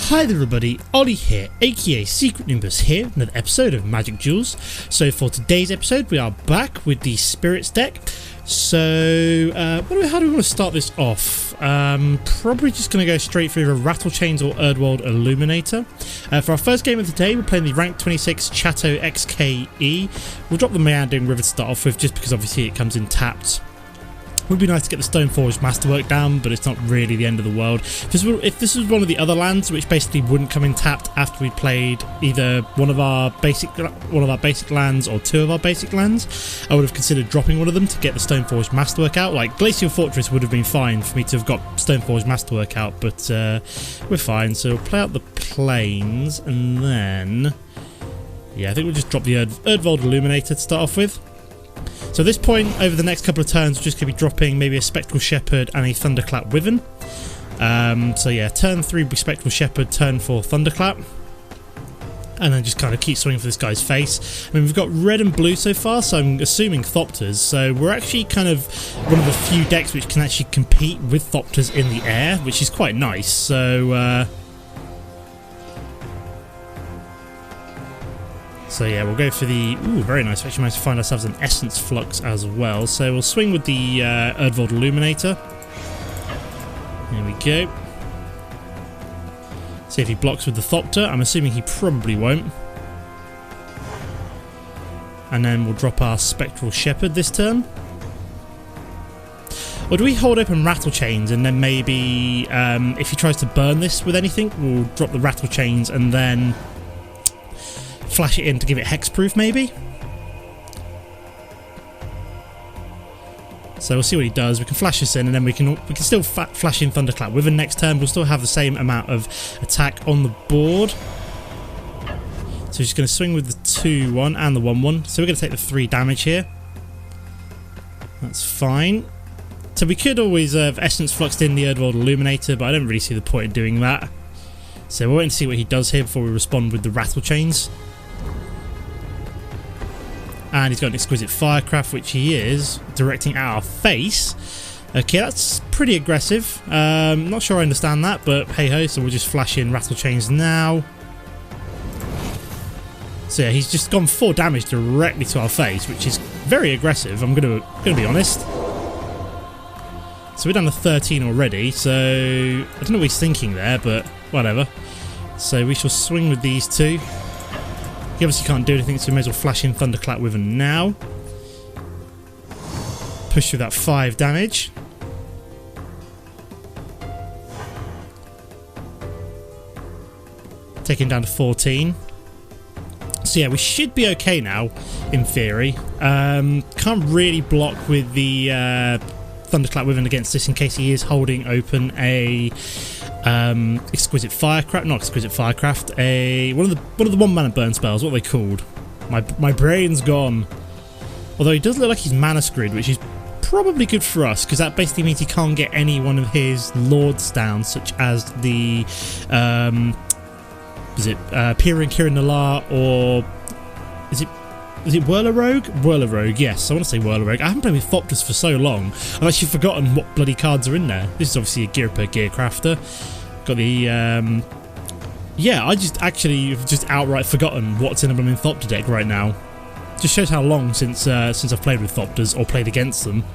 Hi there everybody, Ollie here, aka Secret Nimbus here, another episode of Magic Duels. So for today's episode we are back with the Spirits deck. So how do we want to start this off? Probably just going to go straight through the Rattlechains or Erdwal Illuminator. For our first game of the day we're playing the rank 26 Chateau XKE. We'll drop the Meandering River to start off with just because obviously it comes in tapped. Would be nice to get the Stoneforge Masterwork down, but it's not really the end of the world. If this was one of the other lands, which basically wouldn't come in tapped after we played either one of our basic lands or two of our basic lands, I would have considered dropping one of them to get the Stoneforge Masterwork out. Like Glacial Fortress would have been fine for me to have got Stoneforge Masterwork out, but we're fine. So we'll play out the plains, and then yeah, I think we'll just drop the Erdwal Illuminator to start off with. So at this point, over the next couple of turns, we're just going to be dropping maybe a Spectral Shepherd and a Thunderclap Wyvern. So yeah, turn 3 will be Spectral Shepherd, turn 4 Thunderclap. And then just kind of keep swinging for this guy's face. I mean, we've got red and blue so far, so I'm assuming Thopters. So we're actually kind of one of the few decks which can actually compete with Thopters in the air, which is quite nice. So yeah, we'll go for the... Ooh, very nice. We actually managed to find ourselves an Essence Flux as well. So we'll swing with the Erdwal Illuminator. Here we go. See if he blocks with the Thopter. I'm assuming he probably won't. And then we'll drop our Spectral Shepherd this turn. Or do we hold open Rattlechains and then maybe if he tries to burn this with anything, we'll drop the Rattlechains and then flash it in to give it hexproof maybe? So we'll see what he does. We can flash this in and then we can still flash in Thunderclap Wyvern next turn. We'll still have the same amount of attack on the board. So he's just going to swing with the 2-1 and the 1-1. So we're going to take the 3 damage here. That's fine. So we could always have Essence Fluxed in the Erdwal Illuminator, but I don't really see the point in doing that. So we're waiting to see what he does here before we respond with the Rattlechains. And he's got an Exquisite Firecraft, which he is directing at our face. Okay, that's pretty aggressive. Not sure I understand that, but hey ho. So we'll just flash in Rattlechains now. So yeah, he's just gone 4 damage directly to our face, which is very aggressive. I'm gonna be honest. So we're down to 13 already. So I don't know what he's thinking there, but whatever. So we shall swing with these two. He obviously can't do anything, so we may as well flash in Thunderclap Wyvern now. Push through that 5 damage. Take him down to 14. So yeah, we should be okay now, in theory. Can't really block with the Thunderclap Wyvern against this in case he is holding open a Exquisite Firecraft, not Exquisite Firecraft, one of the 1-mana burn spells. What are they called? My brain's gone. Although he does look like he's mana screwed, which is probably good for us because that basically means he can't get any one of his lords down, such as the Peering Kirin Nalar, or is it Whirler-Rogue? Whirler-Rogue, yes. I want to say Whirler-Rogue. I haven't played with Thopters for so long. I've actually forgotten what bloody cards are in there. This is obviously a Gear Per Gear Crafter. Got the... yeah, I just outright forgotten what's in a blooming Thopter deck right now. Just shows how long since I've played with Thopters or played against them.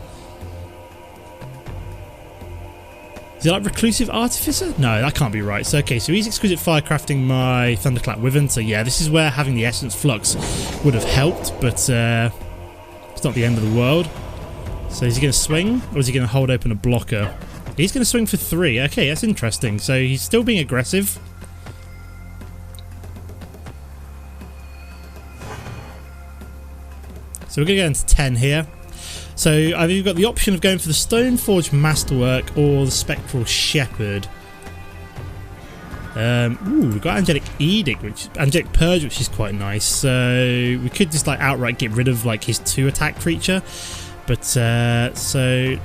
Is it like Reclusive Artificer? No, that can't be right. So okay, so he's Exquisite Firecrafting my Thunderclap Wyvern. So yeah, this is where having the Essence Flux would have helped, but it's not the end of the world. So is he going to swing, or is he going to hold open a blocker? He's going to swing for 3. Okay, that's interesting. So he's still being aggressive. So we're going to go into 10 here. So either you've got the option of going for the Stoneforge Masterwork or the Spectral Shepherd. Ooh, we've got Angelic Purge, which is quite nice. So we could just like outright get rid of like his 2 attack creature. But so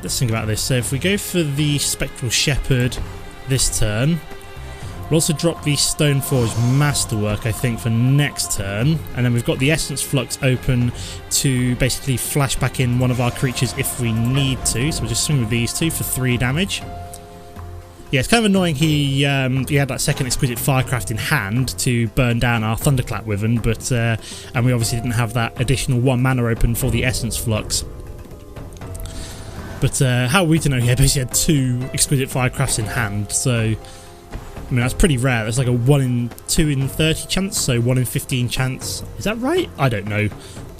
let's think about this. So if we go for the Spectral Shepherd this turn, we'll also drop the Stoneforge Masterwork, I think, for next turn. And then we've got the Essence Flux open to basically flash back in one of our creatures if we need to. So we'll just swing with these 2 for 3 damage. Yeah, it's kind of annoying he had that second Exquisite Firecraft in hand to burn down our Thunderclap Wyvern, but and we obviously didn't have that additional 1 mana open for the Essence Flux. But how are we to know he basically had 2 Exquisite Firecrafts in hand, so I mean that's pretty rare. That's like a 1 in 2 in 30 chance, so 1 in 15 chance. Is that right? I don't know.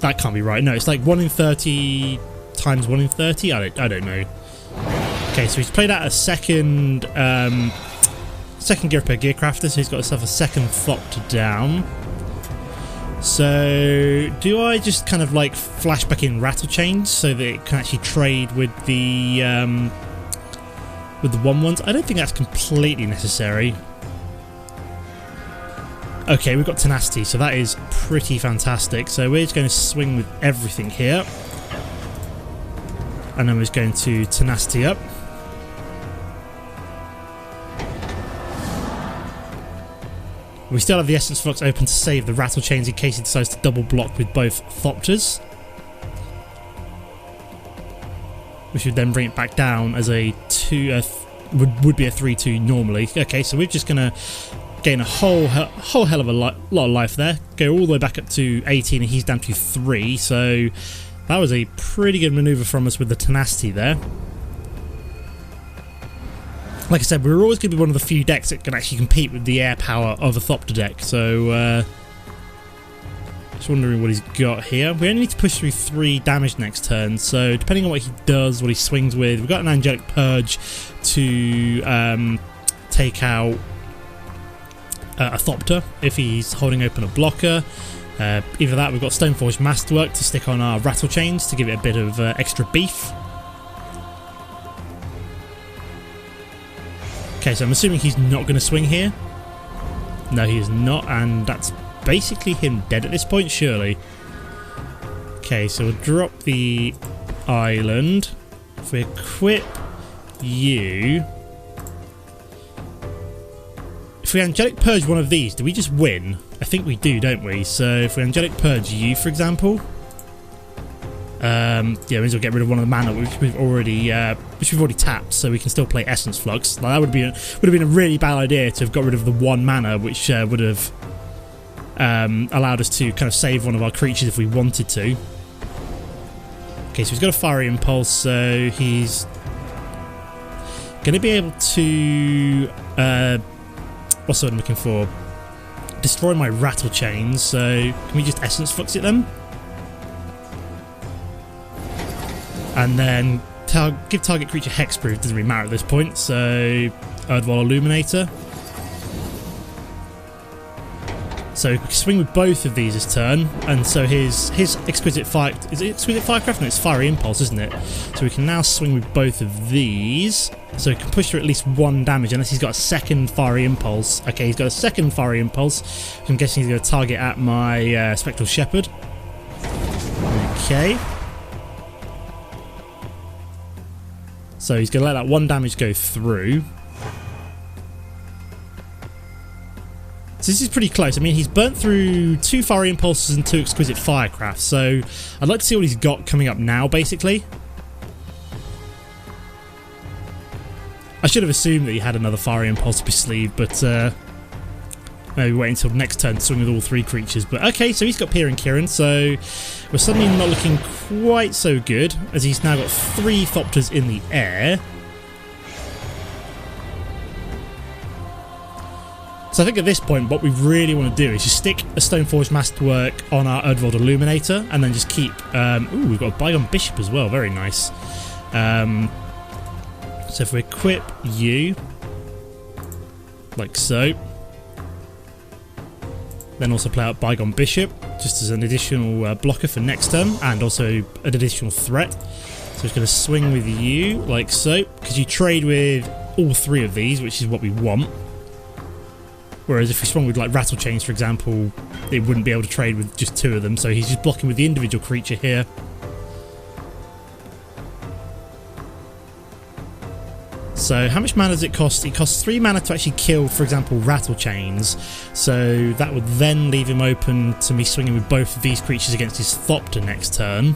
That can't be right. No, it's like 1 in 30 times 1 in 30. I don't know. Okay, so he's played out a second Gear Repair Gearcrafter, so he's got himself a second Thopter down. So do I just kind of like flash back in Rattlechains so that it can actually trade with the 1/1s? I don't think that's completely necessary. Okay, we've got Tenacity, so that is pretty fantastic. So we're just going to swing with everything here. And then we're just going to Tenacity up. We still have the Essence Flux open to save the Rattlechains in case he decides to double block with both Thopters. Which would then bring it back down as a 2, would be a 3/2 normally. Okay, so we're just going to gain a whole hell of a lot of life there. Go all the way back up to 18 and he's down to 3, so that was a pretty good manoeuvre from us with the Tenacity there. Like I said, we're always going to be one of the few decks that can actually compete with the air power of a Thopter deck, so just wondering what he's got here. We only need to push through 3 damage next turn, so depending on what he does, what he swings with, we've got an Angelic Purge to take out a Thopter if he's holding open a blocker. Either that, we've got Stoneforge Masterwork to stick on our Rattlechains to give it a bit of extra beef. Okay, so I'm assuming he's not going to swing here. No, he is not, and that's basically him dead at this point, surely. Okay, so we'll drop the island. If we equip you... If we Angelic Purge one of these, do we just win? I think we do, don't we? So if we Angelic Purge you, for example... yeah, we may as well get rid of one of the mana which we've already tapped, so we can still play Essence Flux. Like, that would have been a really bad idea to have got rid of the 1 mana, which would have allowed us to kind of save one of our creatures if we wanted to. Okay, so he's got a Fiery Impulse, so he's going to be able to what's the word I'm looking for? Destroy my Rattlechains. So can we just Essence Flux it then? And then give target creature hexproof, doesn't really matter at this point, so Erdwal Illuminator. So we can swing with both of these this turn, and so his Exquisite Fire... Is it Exquisite Firecraft? No, it's Fiery Impulse, isn't it? So we can now swing with both of these, so we can push through at least 1 damage, unless he's got a second Fiery Impulse. Okay, he's got a second Fiery Impulse, so I'm guessing he's going to target at my Spectral Shepherd. Okay. So he's going to let that 1 damage go through. So this is pretty close. I mean, he's burnt through 2 Fiery Impulses and 2 Exquisite Firecrafts, so I'd like to see what he's got coming up now, basically. I should have assumed that he had another Fiery Impulse up his sleeve, but maybe wait until next turn to swing with all 3 creatures. But okay, so he's got Peering Kirin, so we're suddenly not looking quite so good, as he's now got 3 Thopters in the air. So I think at this point what we really want to do is just stick a Stoneforge Masterwork on our Erdwal Illuminator and then just keep... ooh, we've got a Bygone Bishop as well, very nice. So if we equip you, like so, then also play out Bygone Bishop, just as an additional blocker for next turn, and also an additional threat. So it's going to swing with you, like so, because you trade with all 3 of these, which is what we want. Whereas if we swung with like Rattlechains, for example, it wouldn't be able to trade with just 2 of them, so he's just blocking with the individual creature here. So how much mana does it cost? It costs 3 mana to actually kill, for example, Rattlechains. So that would then leave him open to me swinging with both of these creatures against his Thopter next turn.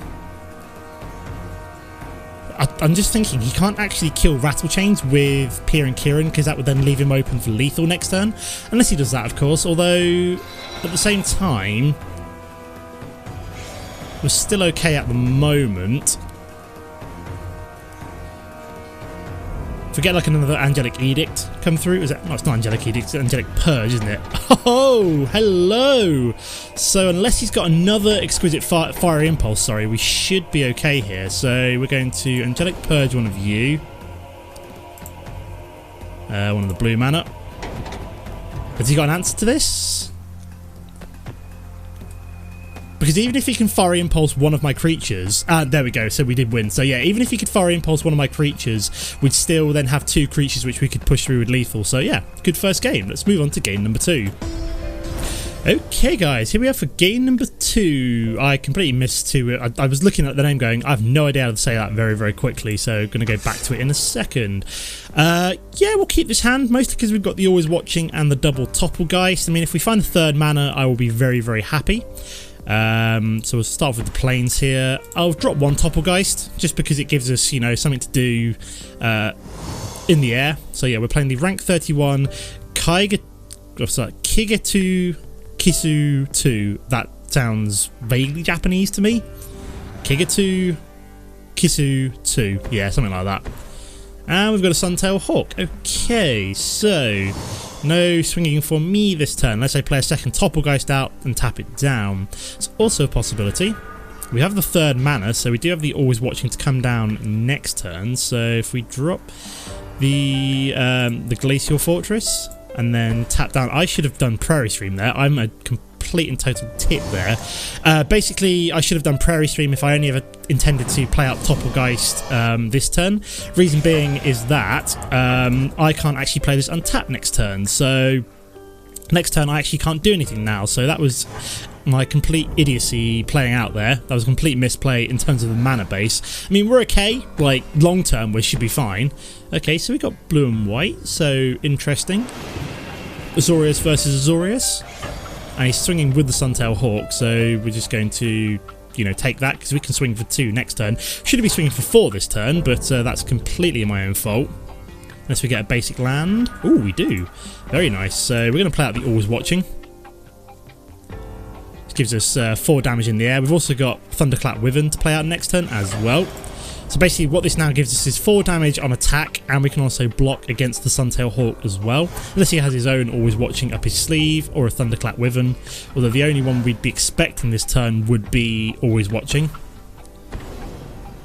I'm just thinking he can't actually kill Rattlechains with Pier and Kieran because that would then leave him open for lethal next turn. Unless he does that, of course. Although, at the same time, we're still okay at the moment. If we get like another Angelic Edict come through, is that? No, it's not Angelic Edict, it's Angelic Purge, isn't it? Oh, hello! So unless he's got another Exquisite Fiery Impulse, sorry, we should be okay here. So we're going to Angelic Purge one of you. One of the blue mana. Has he got an answer to this? Because even if he can Fiery Impulse one of my creatures... there we go, so we did win. So yeah, even if he could Fiery Impulse one of my creatures, we'd still then have 2 creatures which we could push through with lethal. So yeah, good first game. Let's move on to game number 2. Okay guys, here we are for game number 2. I completely missed to it. I was looking at the name going, I have no idea how to say that very, very quickly, so going to go back to it in a second. Yeah, we'll keep this hand, mostly because we've got the Always Watching and the double Topplegeist. I mean, if we find a third mana, I will be very, very happy. So we'll start off with the planes here. I'll drop one Topplegeist just because it gives us, you know, something to do in the air. So yeah, we're playing the rank 31 Kigetu Kisu 2. That sounds vaguely Japanese to me. Kigetu Kisu 2. Yeah, something like that. And we've got a Suntail Hawk. Okay, so no swinging for me this turn unless I play a second Topplegeist out and tap it down. It's also a possibility. We have the third mana, so we do have the Always Watching to come down next turn. So if we drop the Glacial Fortress and then tap down, I should have done Prairie Stream there. I'm a complete and total tip there. Basically, I should have done Prairie Stream if I only ever intended to play out Topplegeist this turn. Reason being is that I can't actually play this untapped next turn. So next turn I actually can't do anything now. So that was my complete idiocy playing out there. That was a complete misplay in terms of the mana base. I mean, we're okay. Like, long term, we should be fine. Okay, so we got blue and white. So interesting. Azorius versus Azorius. And he's swinging with the Suntail Hawk, so we're just going to, you know, take that because we can swing for 2 next turn. Should be swinging for 4 this turn, but that's completely my own fault. Unless we get a basic land. Ooh, we do. Very nice. So we're going to play out the Always Watching. This gives us 4 damage in the air. We've also got Thunderclap Wyvern to play out next turn as well. So basically what this now gives us is 4 damage on attack, and we can also block against the Suntail Hawk as well. Unless he has his own Always Watching up his sleeve, or a Thunderclap Wyvern. Although the only one we'd be expecting this turn would be Always Watching.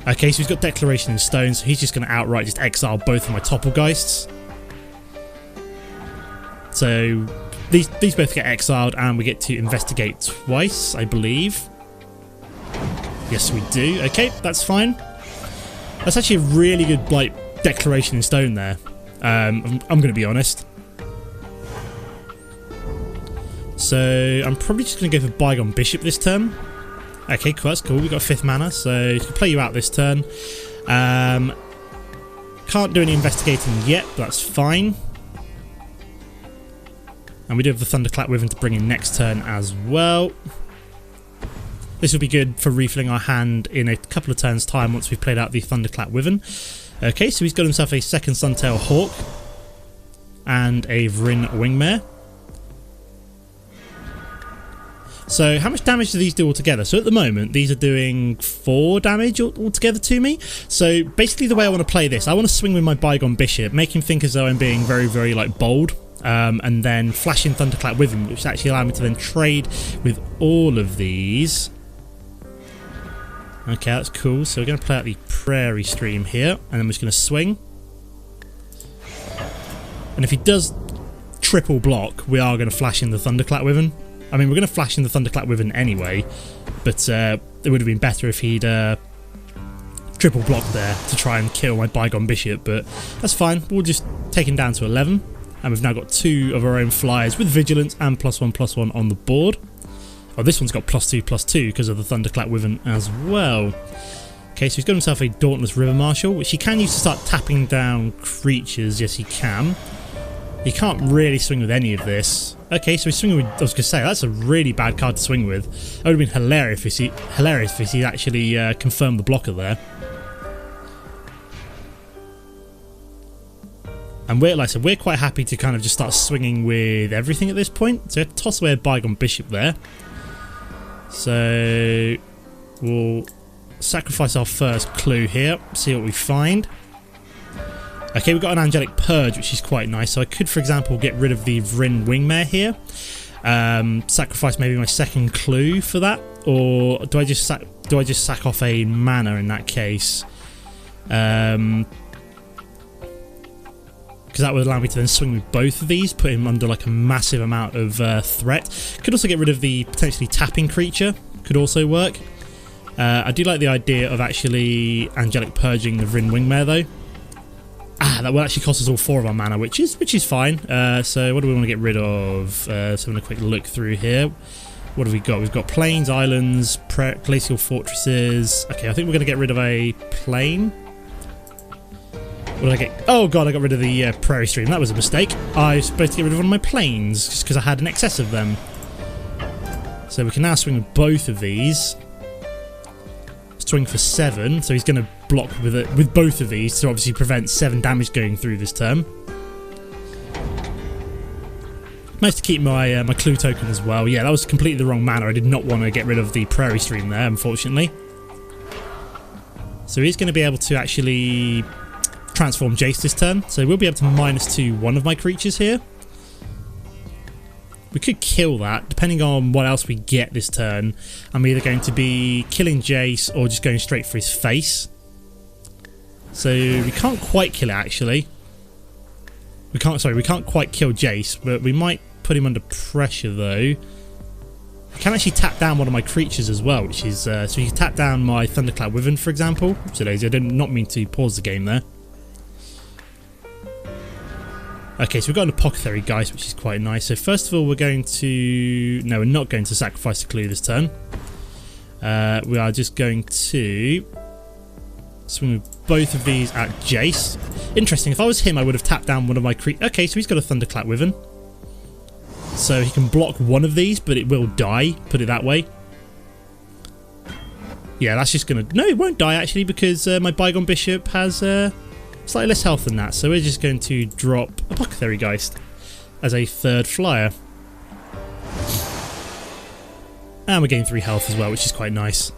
Okay, so he's got Declaration in Stone, so he's just going to outright just exile both of my Topplegeists. So these both get exiled, and we get to investigate twice, I believe. Yes, we do. Okay, that's fine. That's actually a really good, like, Declaration in Stone there. I'm going to be honest. So I'm probably just going to go for Bygone Bishop this turn. Okay, cool, that's cool. We've got 5th mana, so you can play you out this turn. Can't do any investigating yet, but that's fine. And we do have the Thunderclap Wyvern to bring in next turn as well. This will be good for refilling our hand in a couple of turns' time once we've played out the Thunderclap Wyvern. Okay, so he's got himself a second Suntail Hawk and a Vryn Wingmare. So how much damage do these do altogether? So at the moment, these are doing 4 damage altogether to me. So basically the way I want to play this, I want to swing with my Bygone Bishop, make him think as though I'm being very, very, like, bold. And then flash in Thunderclap Wyvern, which actually allow me to then trade with all of these. Okay, that's cool. So we're going to play out the Prairie Stream here, and then we're just going to swing. And if he does triple block, we are going to flash in the Thunderclap Wyvern. I mean, we're going to flash in the Thunderclap Wyvern anyway, but it would have been better if he'd triple blocked there to try and kill my Bygone Bishop, but that's fine. We'll just take him down to 11, and we've now got 2 of our own flyers with Vigilance and +1/+1 on the board. Oh, this one's got +2/+2 because of the Thunderclap Wyvern as well. Okay, so he's got himself a Dauntless River Marshal, which he can use to start tapping down creatures. Yes, he can. He can't really swing with any of this. Okay, so he's swinging with... I was going to say, that's a really bad card to swing with. It would have been hilarious if he actually confirmed the blocker there. And we're, like I said, we're quite happy to kind of just start swinging with everything at this point. So toss away a Bygone Bishop there. So we'll sacrifice our first clue here, see what we find. Okay, we've got an Angelic Purge, which is quite nice. So I could, for example, get rid of the Vryn Wingmare here. Sacrifice maybe my second clue for that, or do I just sack off a mana in that case? Because that would allow me to then swing with both of these, put him under like a massive amount of threat. Could also get rid of the potentially tapping creature, could also work. I do like the idea of actually Angelic Purging the Vryn Wingmare though. That will actually cost us all 4 of our mana, which is fine. So what do we want to get rid of? So having a quick look through here. What have we got? We've got plains, islands, glacial fortresses. Okay, I think we're going to get rid of a plain. What did I get? Oh god, I got rid of the Prairie stream. That was a mistake. I was supposed to get rid of one of my plains just because I had an excess of them. So we can now swing with both of these. Swing for 7, so he's going to block with both of these to obviously prevent 7 damage going through this turn. Managed to keep my my clue token as well. Yeah, that was completely the wrong mana. I did not want to get rid of the Prairie stream there, unfortunately. So he's going to be able to actually transform Jace this turn, so we'll be able to -2 one of my creatures here. We could kill that, depending on what else we get this turn. I'm either going to be killing Jace or just going straight for his face. So we can't quite kill it actually. We can't quite kill Jace, but we might put him under pressure though. I can actually tap down one of my creatures as well, which is so you can tap down my Thunderclap Wyvern, for example. So I did not mean to pause the game there. Okay, so we've got an Apothecary Geist, which is quite nice. So first of all, we're going to... No, we're not going to sacrifice a clue this turn. We are just going to swing with both of these at Jace. Interesting, if I was him, I would have tapped down one of my creatures. Okay, so he's got a Thunderclap Wyvern. So he can block one of these, but it will die, put it that way. Yeah, that's just going to... No, it won't die, actually, because my Bygone Bishop has... slightly less health than that, so we're just going to drop Apothecary Geist as a 3rd flyer. And we're getting 3 health as well, which is quite nice.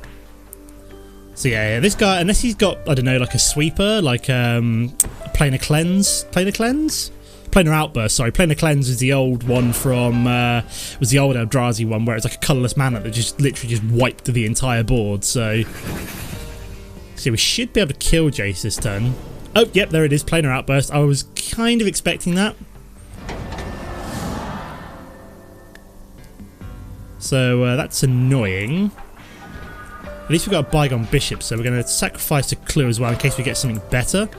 So yeah, this guy, unless he's got, I don't know, like a sweeper, like Planar Cleanse? Planar Outburst, sorry. Planar Cleanse is the old one from, was the old Eldrazi one, where it's like a colourless mana that just literally just wiped the entire board, so we should be able to kill Jace this turn. Oh, yep, there it is, Planar Outburst. I was kind of expecting that. So that's annoying. At least we've got a Bygone Bishop, so we're going to sacrifice a clue as well in case we get something better.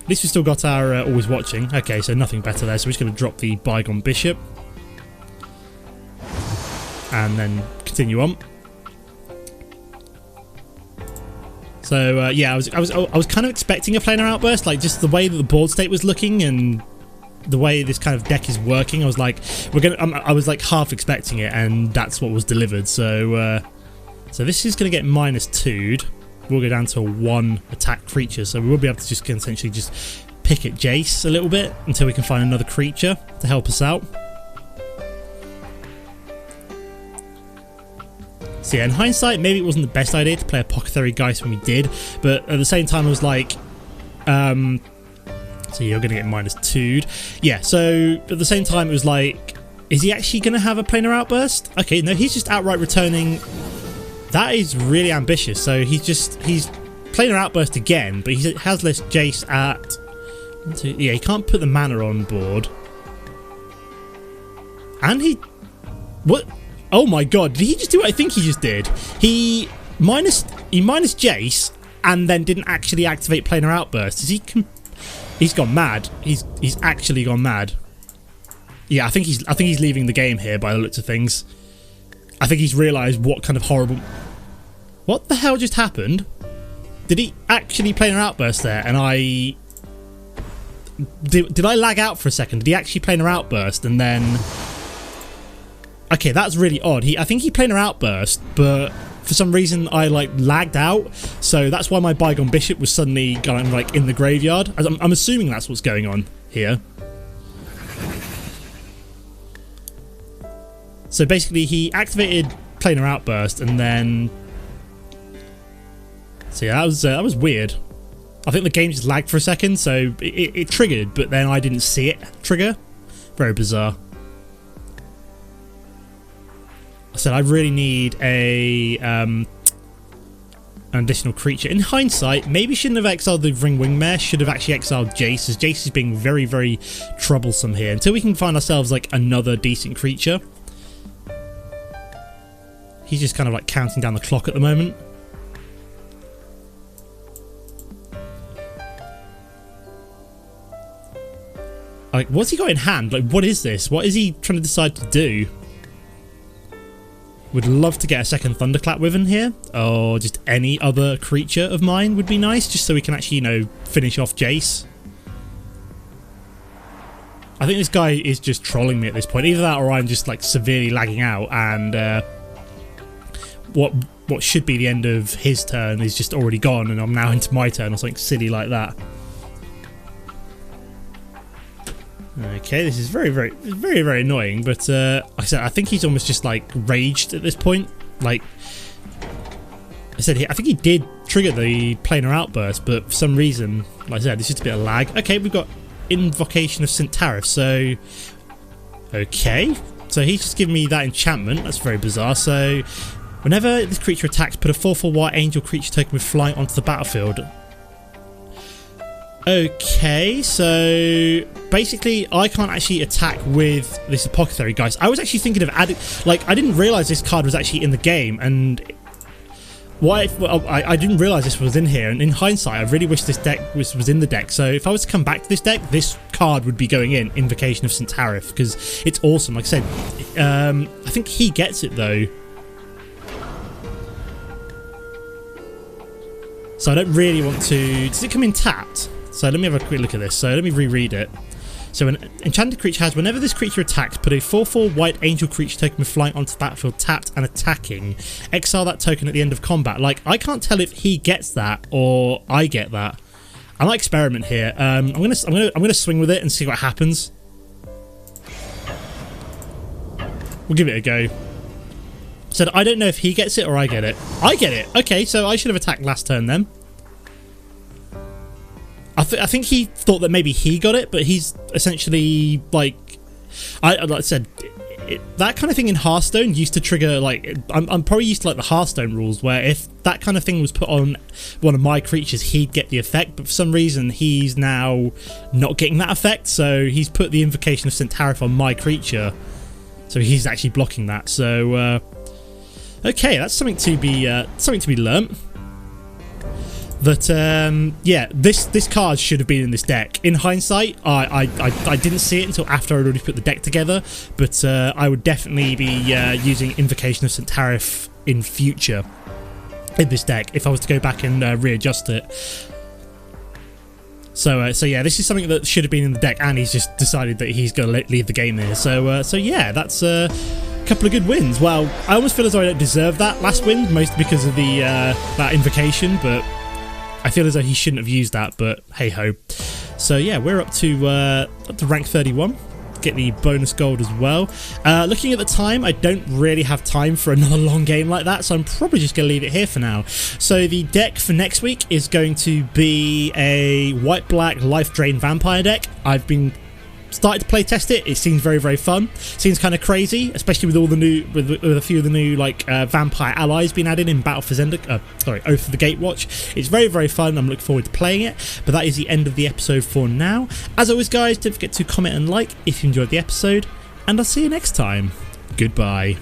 At least we've still got our Always Watching. Okay, so nothing better there, so we're just going to drop the Bygone Bishop. And then continue on. So yeah, I was kind of expecting a Planar Outburst, like just the way that the board state was looking and the way this kind of deck is working. I was like, I was like half expecting it, and that's what was delivered. So so this is going to get -2'd. We'll go down to a 1 attack creature, so we will be able to just essentially just pick at Jace a little bit until we can find another creature to help us out. So yeah, in hindsight, maybe it wasn't the best idea to play Apothecary Geist when we did, but at the same time I was like, so you're going to get -2'd. Yeah, so at the same time it was like, is he actually going to have a Planar Outburst? Okay, no, he's just outright returning. That is really ambitious. So he's Planar Outburst again, but he has less Jace at... Yeah, he can't put the mana on board. And he... What? Oh my god, did he just do what I think he just did? He minus Jace and then didn't actually activate Planar Outburst. He's gone mad. He's actually gone mad. Yeah, I think he's leaving the game here by the looks of things. I think he's realised what kind of horrible... What the hell just happened? Did he actually Planar Outburst there? And I... Did I lag out for a second? Did he actually Planar Outburst and then... Okay, that's really odd. I think he Planar Outburst, but for some reason I like lagged out, so that's why my Bygone Bishop was suddenly going like in the graveyard. I'm assuming that's what's going on here. So basically he activated Planar Outburst and then... So yeah, that was weird. I think the game just lagged for a second, so it triggered, but then I didn't see it trigger. Very bizarre. I said I really need an additional creature. In hindsight, maybe shouldn't have exiled the Ring Wingmare, should have actually exiled Jace, as Jace is being very, very troublesome here. Until we can find ourselves like another decent creature. He's just kind of like counting down the clock at the moment. Like, what's he got in hand? Like, what is this? What is he trying to decide to do? Would love to get a second Thunderclap Wyvern here, or just any other creature of mine would be nice, just so we can actually, you know, finish off Jace. I think this guy is just trolling me at this point. Either that or I'm just like severely lagging out, and what should be the end of his turn is just already gone, and I'm now into my turn or something silly like that. Okay, this is very, very annoying, but like I said, I think he's almost just like raged at this point. Like I said, I think he did trigger the Planar Outburst, but for some reason, like I said, it's just a bit of lag. Okay, we've got Invocation of St. Tariff, so... Okay, so he's just given me that enchantment. That's very bizarre. So whenever this creature attacks, put a 4/4 white angel creature token with flying onto the battlefield. Okay, so basically I can't actually attack with this Apothecary Geist. I was actually thinking of adding... Like, I didn't realise this card was actually in the game, and... I didn't realise this was in here, and in hindsight I really wish this deck was in the deck. So if I was to come back to this deck, this card would be going in, Invocation of St. Tariff, because it's awesome. Like I said, I think he gets it though. So I don't really want to... Does it come in tapped? So let me have a quick look at this. So let me reread it. So an enchanted creature has, whenever this creature attacks, put a 4/4 white angel creature token with flying onto the battlefield tapped and attacking. Exile that token at the end of combat. Like, I can't tell if he gets that or I get that. I might experiment here. I'm gonna swing with it and see what happens. We'll give it a go. So I don't know if he gets it or I get it. I get it. Okay, so I should have attacked last turn then. I think he thought that maybe he got it, but he's essentially like I said, that kind of thing in Hearthstone used to trigger, like, I'm probably used to like the Hearthstone rules where if that kind of thing was put on one of my creatures, he'd get the effect, but for some reason he's now not getting that effect, so he's put the Invocation of St. Tariff on my creature, so he's actually blocking that. So okay, that's something to be learnt. But yeah, this card should have been in this deck. In hindsight, I didn't see it until after I'd already put the deck together, but I would definitely be using Invocation of St. Tariff in future in this deck if I was to go back and readjust it. So yeah, this is something that should have been in the deck, and he's just decided that he's going to leave the game there. So yeah, that's a couple of good wins. Well, I almost feel as though I don't deserve that last win, mostly because of the that invocation, but I feel as though he shouldn't have used that, but hey ho. So yeah, we're up to rank 31. Get the bonus gold as well. Looking at the time, I don't really have time for another long game like that, so I'm probably just going to leave it here for now. So the deck for next week is going to be a white-black life drain vampire deck. I've been started to play test it. It seems very, very fun. Seems kind of crazy, especially with all the new, with a few of the new like vampire allies being added in Battle for Zendikar. Oath of the Gatewatch. It's very, very fun. I'm looking forward to playing it. But that is the end of the episode for now. As always, guys, don't forget to comment and like if you enjoyed the episode, and I'll see you next time. Goodbye.